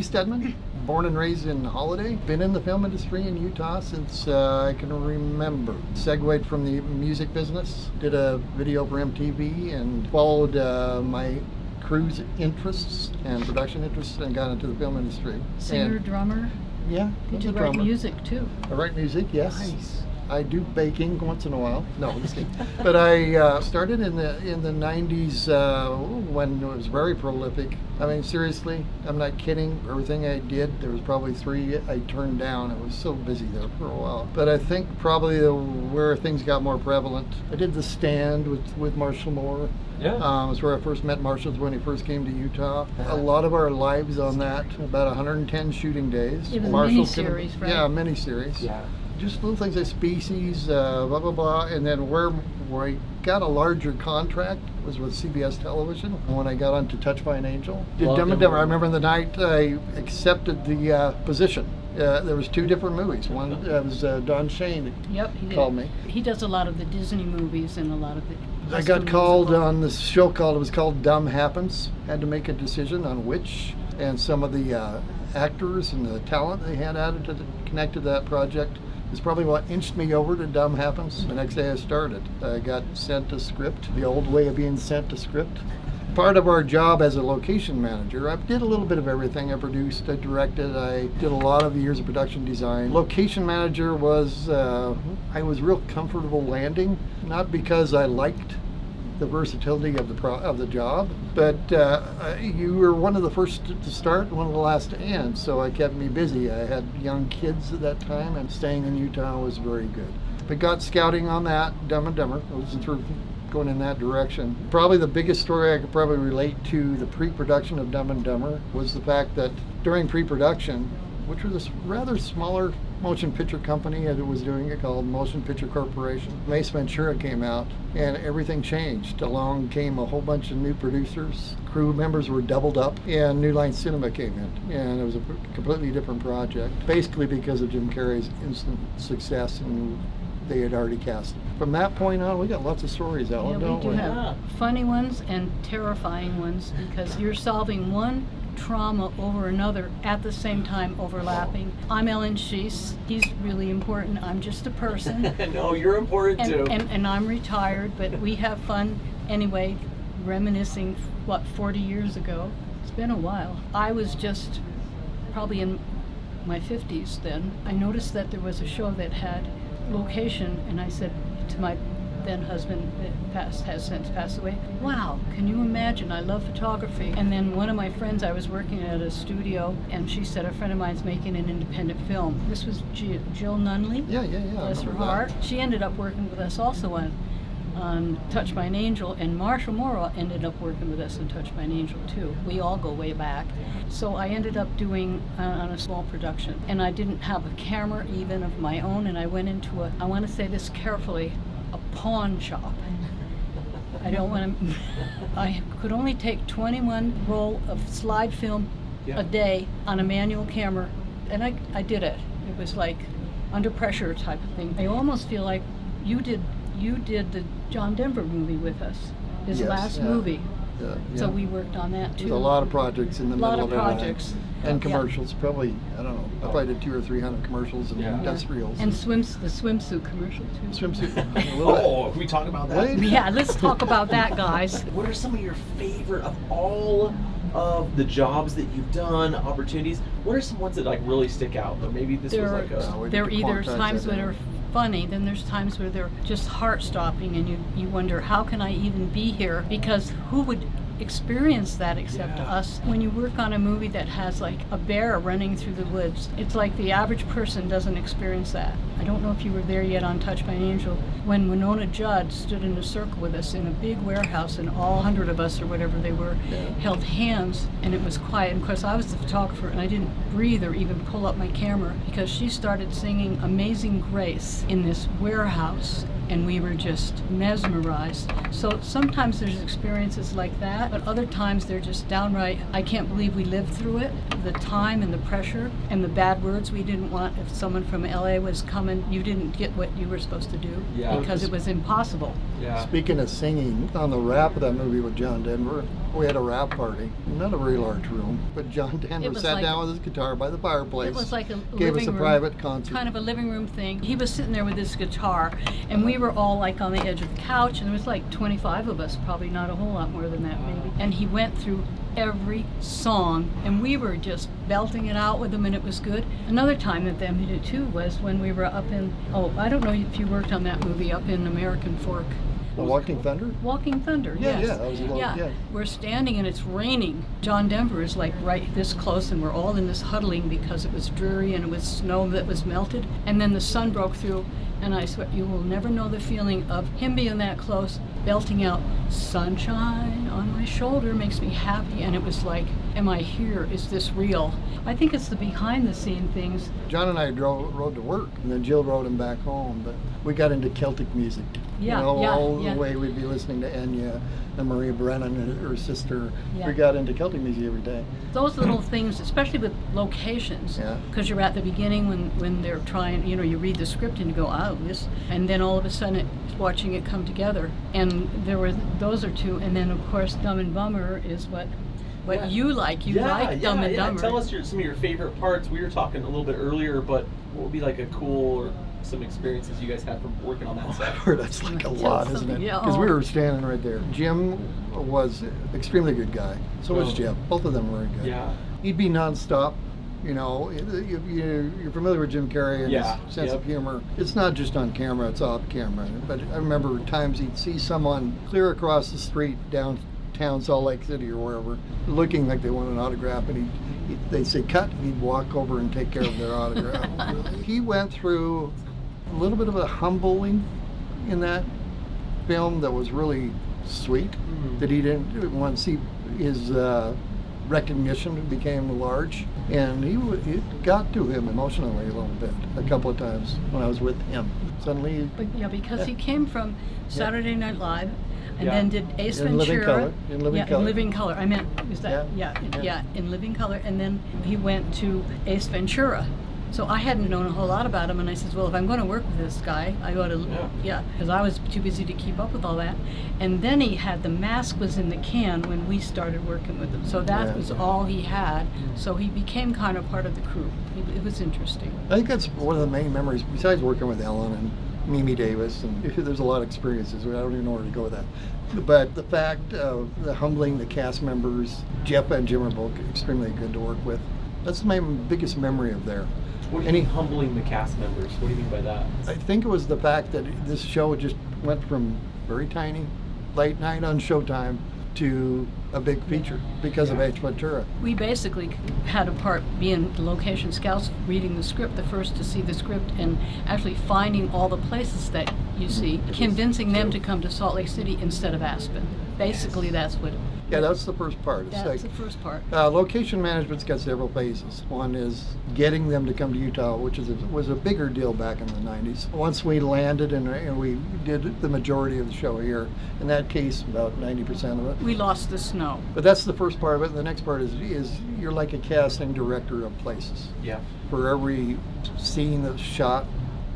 Lee Steadman, born and raised in Holiday. Been in the film industry in Utah since I can remember. Segued from the music business, did a video for MTV, and followed my cruise interests and production interests and got into the film industry. Singer, drummer? Yeah. Did you write music too? I write music, yes. Nice. I do baking once in a while. No, just kidding. But I started in the 90s when it was very prolific. I mean, seriously, I'm not kidding. Everything I did, there was probably 3 I turned down. I was so busy there for a while. But I think probably where things got more prevalent, I did The Stand with Marshall Moore. Yeah. It's where I first met Marshall when he first came to Utah. A lot of our lives on that, about 110 shooting days. It was a mini-series, right? Yeah, a mini-series. Yeah. Just little things like Species, blah, blah, blah. And then where I got a larger contract was with CBS Television when I got onto Touched by an Angel. Did Dumb and Dumber. I remember the night I accepted the position. There was 2 different movies. One was Don Shane called me. He does a lot of the Disney movies and a lot of the... I got called on this show it was called Dumb Happens. Had to make a decision on which, and some of the actors and the talent they had added to connected to that project is probably what inched me over to Dumb Happens. The next day I started. I got sent a script, the old way of being sent a script. Part of our job as a location manager, I did a little bit of everything. I produced, I directed, I did a lot of years of production design. Location manager was, I was real comfortable landing, not because I liked the versatility of the job, but you were one of the first to start and one of the last to end, so it kept me busy. I had young kids at that time, and staying in Utah was very good. But got scouting on that, Dumb and Dumber. I was through going in that direction. Probably the biggest story I could probably relate to the pre-production of Dumb and Dumber was the fact that during pre-production, which was a rather smaller motion picture company that was doing it called Motion Picture Corporation. Mace Ventura came out and everything changed. Along came a whole bunch of new producers. Crew members were doubled up and New Line Cinema came in, and it was a completely different project, basically because of Jim Carrey's instant success and they had already cast him. From that point on, we got lots of stories, Ellen, don't we? We do have funny ones and terrifying ones because you're solving one trauma over another at the same time, overlapping. I'm Ellen Schiess. He's really important. I'm just a person. No, you're important too. And I'm retired, but we have fun anyway, reminiscing, 40 years ago? It's been a while. I was just probably in my 50s then. I noticed that there was a show that had location, and I said to my then husband that has since passed away, wow, can you imagine? I love photography. And then one of my friends, I was working at a studio, and she said a friend of mine's making an independent film. This was Jill Nunley. Yeah. Bless her heart. She ended up working with us also on Touched by an Angel, and Marshall Moore ended up working with us on Touched by an Angel too. We all go way back. So I ended up doing on a small production, and I didn't have a camera even of my own, and I went into I want to say this carefully, a pawn shop. I could only take 21 roll of slide film a day on a manual camera, and I did it. It was like under pressure type of thing. I almost feel like you did the John Denver movie with us, his last movie. Yeah. So we worked on that too. There's a lot of projects in the middle of it. A lot of projects. And commercials, probably, I don't know, I probably did 200 or 300 commercials and industrials. And the swimsuit commercial too. Swimsuit. Can we talk about that? Yeah, let's talk about that, guys. What are some of your favorite of all of the jobs that you've done, opportunities? What are some ones that like really stick out? Or maybe this was like a... There are either times that are funny, then there's times where they're just heart-stopping, and you wonder, how can I even be here? Because who would experience that except us? When you work on a movie that has like a bear running through the woods, it's like the average person doesn't experience that. I don't know if you were there yet on Touched by an Angel, when Winona Judd stood in a circle with us in a big warehouse, and all 100 of us or whatever they were held hands, and it was quiet. And of course I was the photographer, and I didn't breathe or even pull up my camera because she started singing Amazing Grace in this warehouse, and we were just mesmerized. So sometimes there's experiences like that, but other times they're just downright, I can't believe we lived through it. The time and the pressure and the bad words we didn't want. If someone from LA was coming, you didn't get what you were supposed to do because it was impossible. Speaking of singing, on the wrap of that movie with John Denver, We had a wrap party, not a very large room, but John Denver was sat like- down with his guitar by the fireplace. It was like a gave us living a room, private concert. kind of a living room thing. He was sitting there with his guitar, and we were all like on the edge of the couch, and there was like 25 of us, probably not a whole lot more than that maybe. And he went through every song, and we were just belting it out with him, and it was good. Another time that them did it too was when we were up in, I don't know if you worked on that movie, up in American Fork. The Walking Thunder? Walking Thunder, Yeah, yes. yeah, that was a lot, yeah. We're standing and it's raining. John Denver is like right this close, and we're all in this huddling because it was dreary and it was snow that was melted. And then the sun broke through, and I swear you will never know the feeling of him being that close, belting out, "Sunshine on my shoulder makes me happy." And it was like, am I here? Is this real? I think it's the behind the scene things. John and I rode to work, and then Jill rode him back home. But we got into Celtic music. Yeah, all yeah. the way we'd be listening to Enya and Maria Brennan and her sister. Yeah. We got into Celtic music every day. Those little things, especially with locations, Yeah. because you're at the beginning when they're trying, you read the script and you go, oh, this, and then all of a sudden watching it come together. And those are two, and then of course Dumb and Bummer is what Yeah. you like. You like Dumb and Dumber. Tell us some of your favorite parts. We were talking a little bit earlier, but what would be like a cool or some experiences you guys had from working on that set? That's like a Tell lot, isn't something. it? Yeah. Because we were standing right there. Jim was an extremely good guy. So was Oh. Jeff. Both of them were good. Yeah. He'd be nonstop. You're familiar with Jim Carrey and Yeah, his sense yep. of humor. It's not just on camera, it's off camera. But I remember times he'd see someone clear across the street downtown Salt Lake City or wherever, looking like they want an autograph, and they'd say cut, and he'd walk over and take care of their autograph. He went through a little bit of a humbling in that film that was really sweet, that he didn't want to see his recognition became large, and it got to him emotionally a little bit a couple of times when I was with him. Suddenly, Because he came from Saturday Night Live, and Yeah. then did Ace In Living Ventura. Color. In Living Color. In Living Color. I meant, is that, Yeah. In Living Color. And then he went to Ace Ventura. So I hadn't known a whole lot about him, and I said, well, if I'm going to work with this guy, I got to, because I was too busy to keep up with all that. And then he had, the mask was in the can when we started working with him. So that was all he had. So he became kind of part of the crew. It was interesting. I think that's one of the main memories, besides working with Ellen and Mimi Davis, and there's a lot of experiences. I don't even know where to go with that. But the fact of the humbling the cast members, Jeff and Jim are both extremely good to work with. That's my biggest memory of there. What do you mean humbling the cast members? What do you mean by that? I think it was the fact that this show just went from very tiny, late night on Showtime, to a big feature because of H. Ventura. We basically had a part being location scouts, reading the script, the first to see the script, and actually finding all the places that you see, convincing them to come to Salt Lake City instead of Aspen. Basically, that's what. Yeah, that's the first part. It's That's like, the first part. location management's got several phases. One is getting them to come to Utah, which was a bigger deal back in the 90s. Once we landed and we did the majority of the show here, in that case, about 90% of it. We lost the snow. But that's the first part of it. And the next part is you're like a casting director of places. Yeah. For every scene that's shot,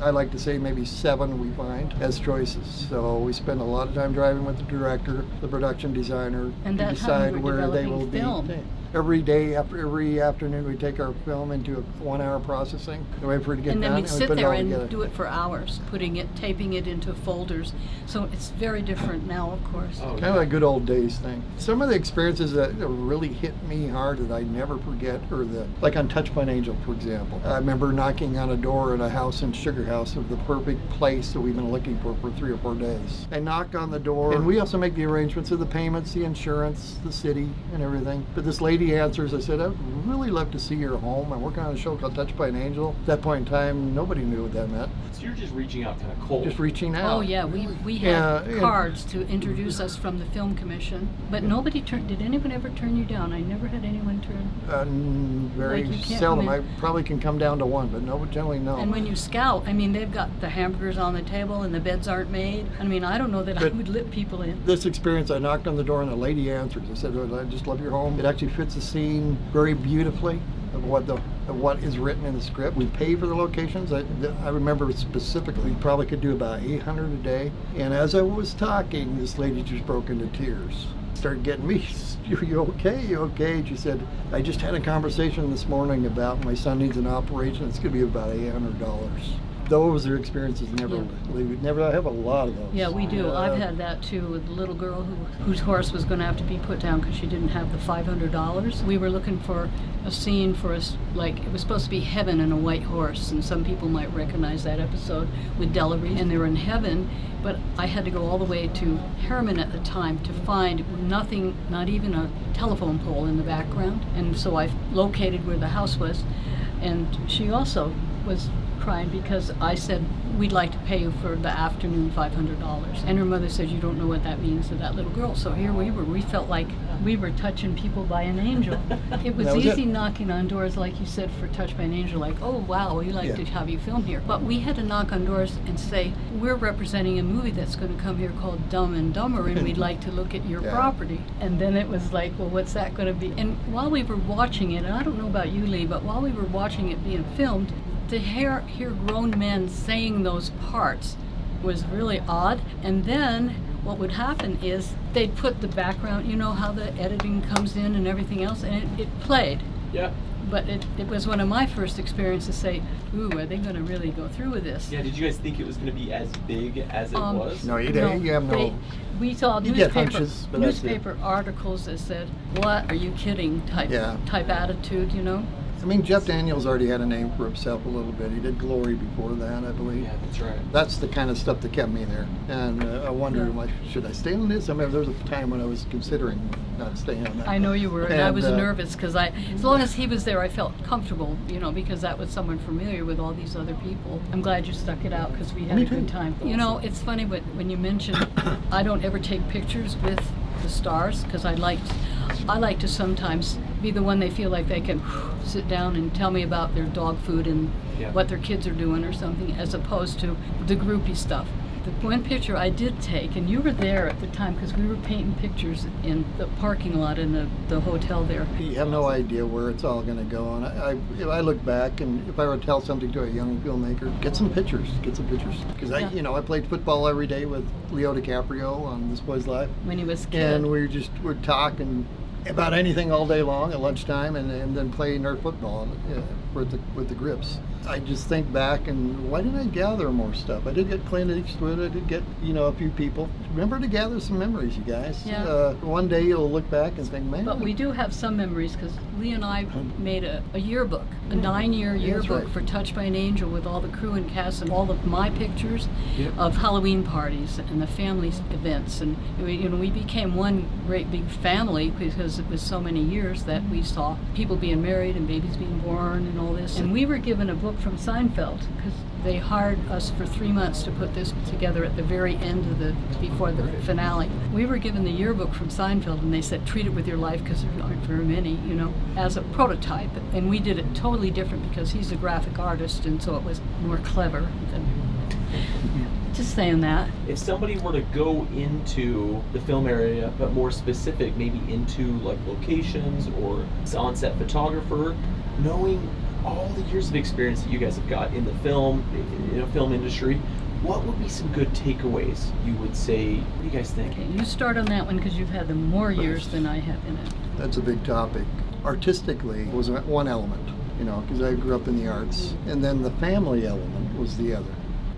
I like to say maybe 7 we find as choices. So we spend a lot of time driving with the director, the production designer, And to that's how decide we were where they developing will film. be. Every afternoon we take our film into a 1-hour processing, and wait for it to get And then done, we'd we sit put it there all and together. do it for hours, taping it into folders. So it's very different now, of course. Oh, Kind of a good old days thing. Some of the experiences that really hit me hard that I never forget are like on Touch by an Angel, for example. I remember knocking on a door at a house in Sugar House of the perfect place that we've been looking for 3 or 4 days. I knock on the door, and we also make the arrangements of the payments, the insurance, the city, and everything. But this lady answers. I said, I'd really love to see your home. I'm working on a show called Touch by an Angel. At that point in time, nobody knew what that meant. So you're just reaching out kind of cold. Just reaching out. Oh yeah, we Yeah, had and- cards to introduce us from the film commission, but nobody turned. Did anyone ever turn you down? I never had anyone turn. Very Like you can't seldom. come I in. probably can come down to 1, but generally no. And when you scout, I mean, they've got the hamburgers on the table and the beds aren't made. I mean, I don't know that I But- would let people in. This experience, I knocked on the door and a lady answers. I said, I just love your home. It actually fits the scene very beautifully of what is written in the script. We pay for the locations. I remember specifically, we probably could do about 800 a day. And as I was talking, this lady just broke into tears. started getting me. You okay? You okay? She said, I just had a conversation this morning about my son needs an operation. It's going to be about $800. Those are experiences we never have a lot of those. Yeah, we do. I've had that too with a little girl whose horse was going to have to be put down because she didn't have the $500. We were looking for a scene for us, like it was supposed to be heaven and a white horse, and some people might recognize that episode with Delary, and they were in heaven, but I had to go all the way to Harriman at the time to find nothing, not even a telephone pole in the background, and so I located where the house was, and she also was crying because I said, we'd like to pay you for the afternoon $500. And her mother said, you don't know what that means to that little girl. So here we were. We felt like we were touching people by an angel. It was easy knocking on doors, like you said, for Touched by an Angel, like, oh, wow, we'd like to have you film here. But we had to knock on doors and say, we're representing a movie that's going to come here called Dumb and Dumber, and we'd like to look at your property. And then it was like, well, what's that going to be? And while we were watching it, and I don't know about you, Lee, but while we were watching it being filmed, to hear grown men saying those parts was really odd. And then what would happen is they'd put the background, you know how the editing comes in and everything else, and it played. Yeah. But it was one of my first experiences to say, ooh, are they going to really go through with this? Yeah, did you guys think it was going to be as big as it was? No, you didn't. You have no... We saw You get hunches, but that's it. newspaper articles that said, what, are you kidding type attitude, you know? I mean, Jeff Daniels already had a name for himself a little bit. He did Glory before that, I believe. Yeah, that's right. That's the kind of stuff that kept me there. And I wondered, like, should I stay on this? I mean, there was a time when I was considering not staying on that. I know you were, and I was nervous because as long as he was there, I felt comfortable, you know, because that was someone familiar with all these other people. I'm glad you stuck it out because we had a good time. You know, it's funny when you mentioned I don't ever take pictures with the stars because I like to sometimes be the one they feel like they can sit down and tell me about their dog food and what their kids are doing or something, as opposed to the groupie stuff. The one picture I did take, and you were there at the time because we were painting pictures in the parking lot in the hotel there. You have no idea where it's all going to go. And if I look back, and if I were to tell something to a young filmmaker, get some pictures. Because I played football every day with Leo DiCaprio on This Boy's Life. When he was a kid. And we'd talk about anything all day long at lunchtime, and then play nerd football with the grips. I just think back, and why didn't I gather more stuff? I did get Clint Eastwood, I did get, a few people. Remember to gather some memories, you guys. Yeah. One day you'll look back and think, man. But we do have some memories because Lee and I made a yearbook, a 9-year yearbook for Touched by an Angel with all the crew and cast and all of my pictures of Halloween parties and the family events. And we became one great big family because it was so many years that we saw people being married and babies being born and all this. And we were given a book from Seinfeld because they hired us for 3 months to put this together at the very end of before the finale. We were given the yearbook from Seinfeld, and they said, treat it with your life because there aren't very many, as a prototype. And we did it totally different because he's a graphic artist, and so it was more clever just saying that. If somebody were to go into the film area, but more specific, maybe into like locations or on-set photographer, knowing all the years of experience that you guys have got in the film industry, what would be some good takeaways you would say? What do you guys think? Okay, you start on that one because you've had the more years than I have in it. That's a big topic. Artistically was one element, because I grew up in the arts, and then the family element was the other.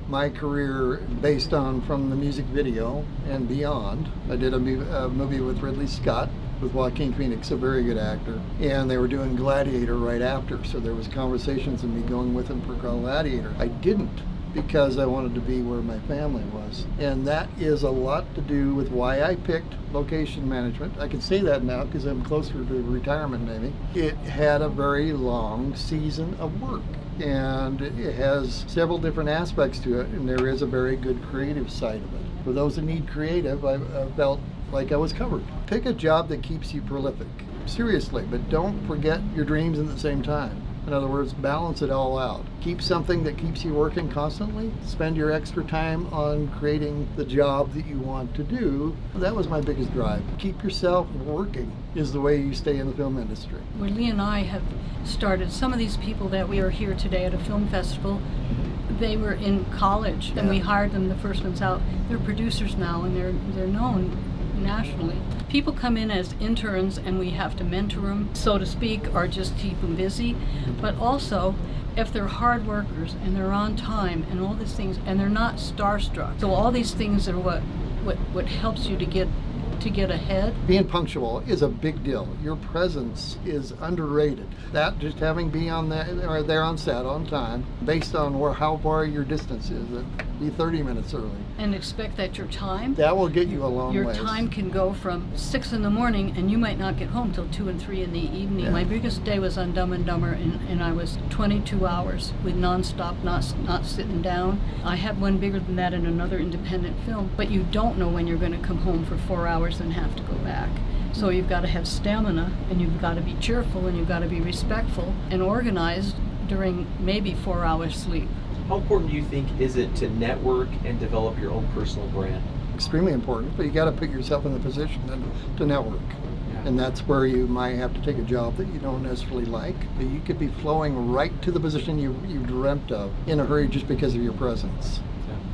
My career based on from the music video and beyond. I did a movie with Ridley Scott with Joaquin Phoenix, a very good actor, and they were doing Gladiator right after, so there was conversations of me going with him for Gladiator. I didn't because I wanted to be where my family was, and that is a lot to do with why I picked location management. I can say that now because I'm closer to retirement maybe. It had a very long season of work, and it has several different aspects to it, and there is a very good creative side of it. For those that need creative, I felt like I was covered. Pick a job that keeps you prolific, seriously, but don't forget your dreams at the same time. In other words, balance it all out. Keep something that keeps you working constantly. Spend your extra time on creating the job that you want to do. That was my biggest drive. Keep yourself working is the way you stay in the film industry. When Lee and I have started, some of these people that we are here today at a film festival, they were in college and we hired them the first ones out. They're producers now and they're known nationally. People come in as interns and we have to mentor them, so to speak, or just keep them busy. But also, if they're hard workers and they're on time and all these things, and they're not starstruck. So all these things are what helps you to get ahead. Being punctual is a big deal. Your presence is underrated. That just having been on or there on set on time, based on how far your distance is, be 30 minutes early. And expect that your time. That will get you a long Your ways. time can go from 6 in the morning, and you might not get home till 2 and 3 in the evening. Yeah. My biggest day was on Dumb and Dumber, and I was 22 hours with nonstop, not sitting down. I had one bigger than that in another independent film, but you don't know when you're going to come home for 4 hours and have to go back. So you've got to have stamina, and you've got to be cheerful, and you've got to be respectful and organized during maybe 4 hours sleep. How important do you think is it to network and develop your own personal brand? Extremely important, but you got to put yourself in the position to network. Yeah. And that's where you might have to take a job that you don't necessarily like. But you could be flowing right to the position you dreamt of in a hurry just because of your presence.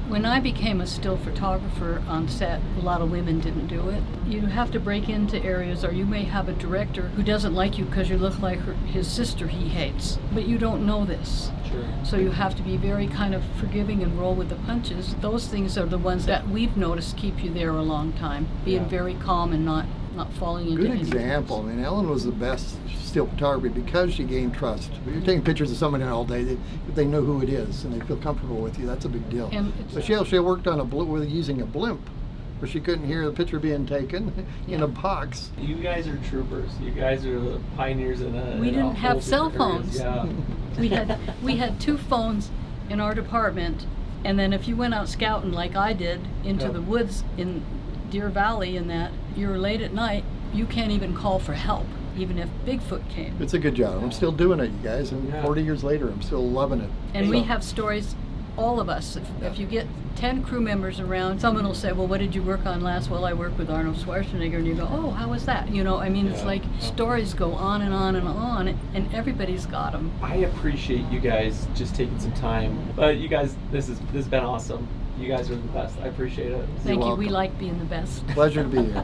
When I became a still photographer on set, a lot of women didn't do it. You have to break into areas, or you may have a director who doesn't like you because you look like his sister he hates. But you don't know this. Sure. So you have to be very kind of forgiving and roll with the punches. Those things are the ones that we've noticed keep you there a long time. Being Yeah. very calm and not falling into Good any example. I mean, Ellen was the best still photography because she gained trust. If you're taking pictures of somebody all day, if they know who it is and they feel comfortable with you, that's a big deal. And But she worked on using a blimp where she couldn't hear the picture being taken in a box. You guys are troopers. You guys are the pioneers in a. We in a didn't have whole cell different areas. phones. Yeah. we had 2 phones in our department, and then if you went out scouting like I did into Yeah. the woods in Deer Valley and that, you're late at night, you can't even call for help, even if Bigfoot came. It's a good job. I'm still doing it, you guys, and Yeah. 40 years later, I'm still loving it. And So- we have stories, all of us. If you get 10 crew members around, someone will say, well, what did you work on last? Well, I worked with Arnold Schwarzenegger. And you go, oh, how was that? You know, I mean, it's Yeah. like stories go on and on and on, and everybody's got them. I appreciate you guys just taking some time. But you guys, this has been awesome. You guys are the best. I appreciate it. Thank you. We welcome. like being the best. Pleasure to be here.